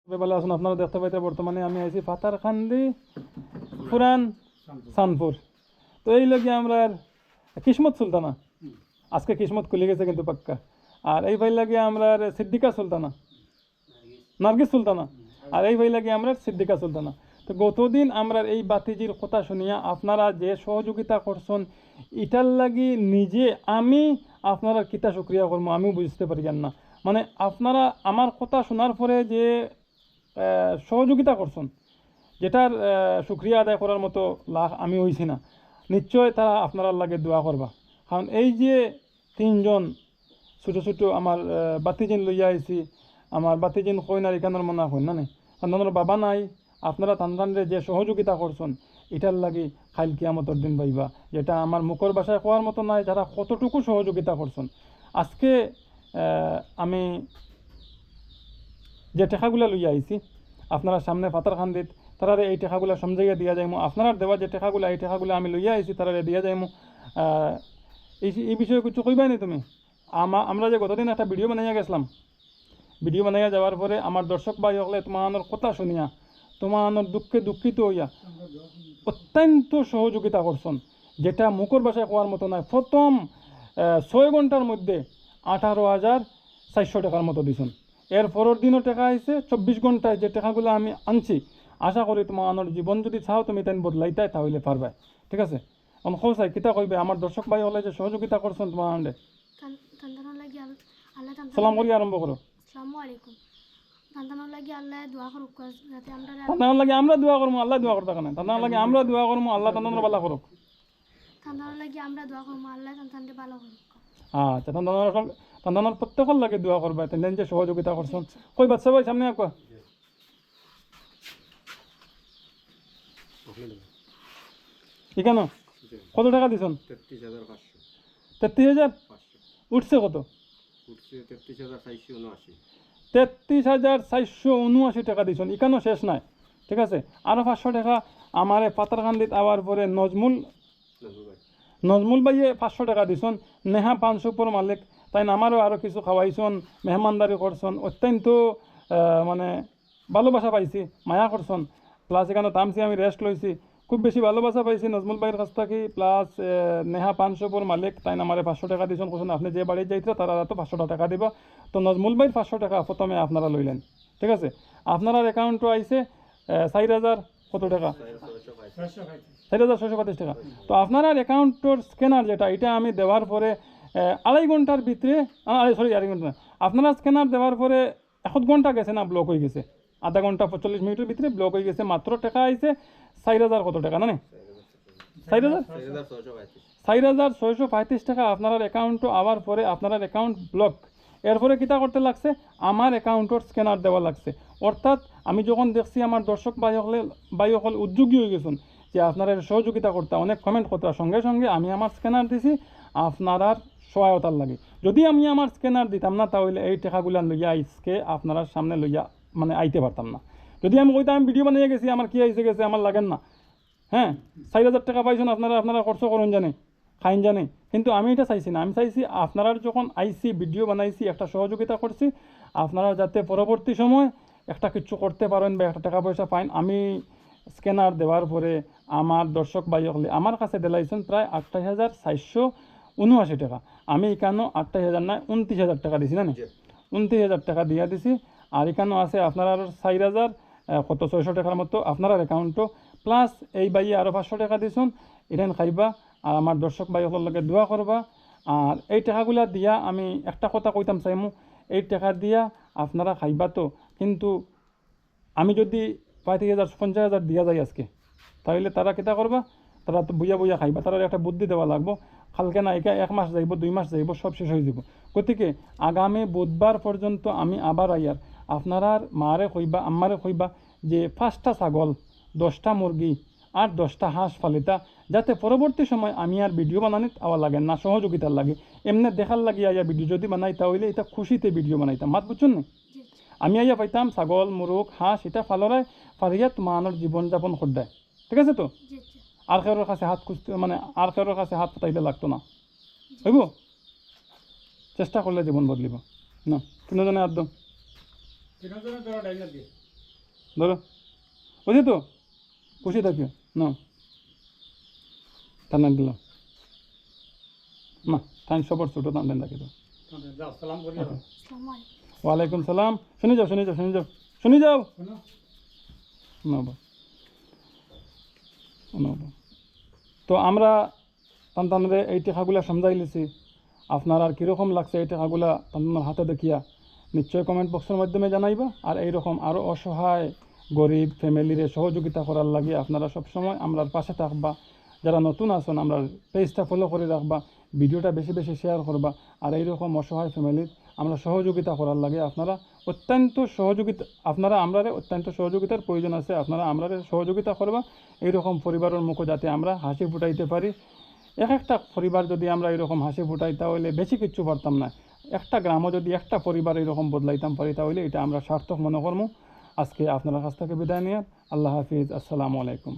ভালো আছেন আপনারা দেখতে পাইতে বর্তমানে আমি আইছি পাথারকান্দি পুরান সানপুর। তো এই লগে আমরা কিসমত সুলতানা আজকে কিসমত খুলে গেছে কিন্তু পাক্কা। আর এই ভাই লাগে আমরা সিদ্দিকা সুলতানা নার্গিস সুলতানা, আর এই ভাই লাগে আমরা সিদ্দিকা সুলতানা। তো গতদিন আমরা এই বাতিজির কথা শুনিয়া আপনারা যে সহযোগিতা করছেন এটার লাগি নিজে আমি আপনারা কিতা শুক্রিয়া করবো আমিও বুঝতে পারি না। মানে আপনারা আমার কথা শোনার পরে যে সহযোগিতা করছেন যেটার শুক্রিয়া আদায় করার মতো লাভ আমি হইছি না। নিশ্চয় তারা আপনারা লাগে দোয়া করবা, কারণ এই যে তিনজন ছোটো ছোটো আমার বাতিজিন লইয়া আইছি, আমার বাতিজিন কইনার এখানোর মনে হয় না নেই তাদের বাবা নাই, আপনারা তানরে যে সহযোগিতা করছেন এটার লাগি খাইল কিয়ামতর দিন পাইবা, যেটা আমার মুখর ভাষায় কোয়ার মতো নাই। যারা কতটুকু সহযোগিতা করছেন আজকে আমি যে টেকাগুলা লইয়া আইছি আপনারা সামনে পাথারকান্দিত তারা এই টেকাগুলা সমঝাইয়া দিয়া যাইমু। আপনারা দেওয়া যে টেকাগুলা এই টেকাগুলা আমি লইয়া আইছি তারা দিয়া যাইমু। এই বিষয়ে কিছু কইবাই নি তুমি? আমরা যে গতদিন একটা ভিডিও বানাইয়া গেছিলাম, ভিডিও বানাইয়া যাওয়ার পরে আমার দর্শক ভাই হলে তোমার কথা শুনিয়া তোমার দুঃখে দুঃখিত হইয়া অত্যন্ত সহযোগিতা করছেন, যেটা মুখর ভাষায় কোয়ার মতো নয়। প্রথম 6 ঘন্টার মধ্যে 18,400 টাকার মতো দিছেন। এর পরের দিনও টাকা আইছে 24 ঘন্টায় যে টাকাগুলো আমি আনছি। আশা করি তোমার জীবন যদি চাও তুমি তাই বদলাইতাই তাহলে পারবে, ঠিক আছে? আমি খোঁজাই কিতা কইবে আমার দর্শক ভাই হলে যে সহযোগিতা করছেন তোমার আন্ডে সালাম করি আরম্ভ করো। তান্দানোর লাগে আমরা দোয়া করবো, আল্লাহ দোয়া করতে কেন? তান্দানোর লাগে আমরা দোয়া করবো, আল্লাহ তান্দানোর ভালো করুক। আচ্ছা, তান্দানোর প্রত্যেকের লাগে দোয়া করবে, তাই যে সহযোগিতা করছেন। কই বাচ্চা ভাই সামনে আঁকা কেন কত টাকা দিছেন? 33,000 উঠছে কত? 33,479 টাকা দিছেন, এখানেও শেষ নাই, ঠিক আছে? আরও 500 টাকা আমার পাথারকান্দিত আওয়ার পরে নজমুল ভাইয়ে 500 টাকা দিছেন। নেহা 500 উপর মালিক, তাই আমারও আরও কিছু খাওয়াইছেন, মেহমানদারি করছেন, অত্যন্ত মানে ভালোবাসা পাইছি, মায়া করছেন। প্লাস এখানে তামসি আমি রেস্ট লইছি, খুব বেশি ভালোবাসা পাইছি নজমুল ভাইয়ের কাছ থেকে। প্লাস নেহা 500 উপর মালিক, তাই আমারে 500 টাকা দিয়েছেন, কোন আপনি যে বাড়ি যাইতো তারা তো 500 টাকা দিব। তো নজমুল ভাইয়ের 500 টাকা প্রথমে আপনারা লইলেন, ঠিক আছে? আপনার অ্যাকাউন্টও আইছে 4,000 কত টাকা? 4,625 টাকা। তো আপনার অ্যাকাউন্টর স্ক্যানার যেটা এটা আমি দেওয়ার পরে 2.5 ঘন্টার ভিতরে, সরি 2.5 ঘন্টা না, আপনারা স্ক্যানার দেওয়ার পরে 1 ঘন্টা গেছে না, ব্লক হয়ে গেছে। আধা ঘন্টা 45 মিনিটের ভিতরে ব্লক হয়ে গেছে। মাত্র টাকা আইছে 4,000 কত টাকা না? 4,635 টাকা আপনার অ্যাকাউন্টও আবার পরে আপনার অ্যাকাউন্ট ব্লক। এরপরে কিতা করতে লাগছে, আমার অ্যাকাউন্টর স্ক্যানার দেওয়া লাগছে। অর্থাৎ আমি যখন দেখছি আমার দর্শক ভাই সকল উদ্যোগী হয়ে গেছেন যে আপনারা সহযোগিতা করতে, অনেক কমেন্ট করতে, সঙ্গে সঙ্গে আমি আমার স্ক্যানার দিছি আপনারা সহায়তার লাগে। যদি আমি আমার স্ক্যানার দিতাম না তাহলে এই টাকাগুলো লইয়া আজকে আপনারা সামনে লইয়া মানে আইতে পারতাম না। যদি আমি ওইটা আমি ভিডিও বানিয়ে গেছি আমার কি আইসে গেছে আমার লাগেন না। হ্যাঁ, 4,000 টাকা পাইছেন আপনারা খরচ করুন জানে, খাইন জানে, কিন্তু আমি এটা চাইছি না। আমি চাইছি আপনারা যখন আইসি ভিডিও বানাইছি একটা সহযোগিতা করছি, আপনারা যাতে পরবর্তী সময় একটা কিছু করতে পারেন বা একটা টাকা পয়সা পাইন। আমি স্ক্যানার দেওয়ার পরে আমার দর্শক ভাই হলে আমার কাছে দিলাইছেন প্রায় 28,679 টাকা। আমি এখানেও 28,000 নয় 29,000 টাকা দিছি না, 29,000 টাকা দিয়ে দিছি। আর এখানেও আছে আপনার 4,000 কত 600 টাকার মতো আপনার অ্যাকাউন্টও। প্লাস এই বাইয়ে আরও 500 টাকা দিছেন, এখানে খাইবা আর আমার দর্শক ভাই সকলের লগে দোয়া করবা। আর এই টাকাগুলা দিয়া আমি একটা কথা কইতাম চাইমু, এই টাকা দিয়া আপনারা খাইবা তো, কিন্তু আমি যদি 35,000 50,000 দিয়া যাই আজকে, তাহলে তারা কিতা করবা? তারা তো বইয়া খাইবা। তারা একটা বুদ্ধি দেওয়া লাগবো, কালকে না একা 1 মাস যাইব 2 মাস যাইব সব শেষ হয়ে যাব। গতিকে আগামী বুধবার পর্যন্ত আমি আবার আইয়ার আপনারা মারে কইবা আমারে কইবা যে 5টা ছাগল 10টা মুরগি আর 10টা হাঁস ফালিতা, যাতে পরবর্তী সময় আমি আর ভিডিও বানানি আওয়া লাগে না, সহযোগিতার লাগে। এমনি দেখার লাগে আইয়া ভিডিও যদি বানাই তাহলে এটা খুশিতে ভিডিও বানাইতাম, মাত বুঝছেন না? আমি আইয়া পাইতাম ছাগল মুরগ হাঁস এটা ফালরায় ফারিয়া তোমার জীবনযাপন করদায়, ঠিক আছে? তো আর কারোর কাছে হাত খুঁজতে মানে আর কারোর কাছে হাত পাতাইলে লাগতো না, হইব? চেষ্টা করলে জীবন বদলিব না। 3 জনে একদম ধরো বুঝি তো খুশি থাকিও না টান দিলাম না টাইম সবার ছোটো টান রাখি তো ওয়ালাইকুম সালাম শুনে যাও তো আমরা তানতানরে এই টেকাগুলা সমঝাই লিছি আপনার আর কীরকম লাগছে এই টেকাগুলা তানতানোর হাতে দেখিয়া নিশ্চয়ই কমেন্ট বক্সের মাধ্যমে জানাইবা আর এইরকম আরও অসহায় গরিব ফ্যামিলিরে সহযোগিতা করার লাগে আপনারা সবসময় আমরার পাশে থাকবা যারা নতুন আছেন আমরা পেজটা ফলো করে রাখবা ভিডিওটা বেশি বেশি শেয়ার করবা আর এইরকম অসহায় ফ্যামিলির আমরা সহযোগিতা করার লাগে আপনারা অত্যন্ত সহযোগিতার প্রয়োজন আছে আপনারা আমরারে সহযোগিতা করবা এইরকম পরিবারের মুখে যাতে আমরা হাসি ফুটাইতে পারি একটা পরিবার যদি আমরা এরকম হাসি ফুটাই তাহলে বেশি কিচ্ছু পারতাম না একটা গ্রামও যদি একটা পরিবার এরকম বদলাইতাম পারি তাহলে এটা আমরা সার্থক মনে করবো আজকে আপনার কাছ থেকে বিদায় নিয়ে আল্লাহ হাফিজ আসসালামু আলাইকুম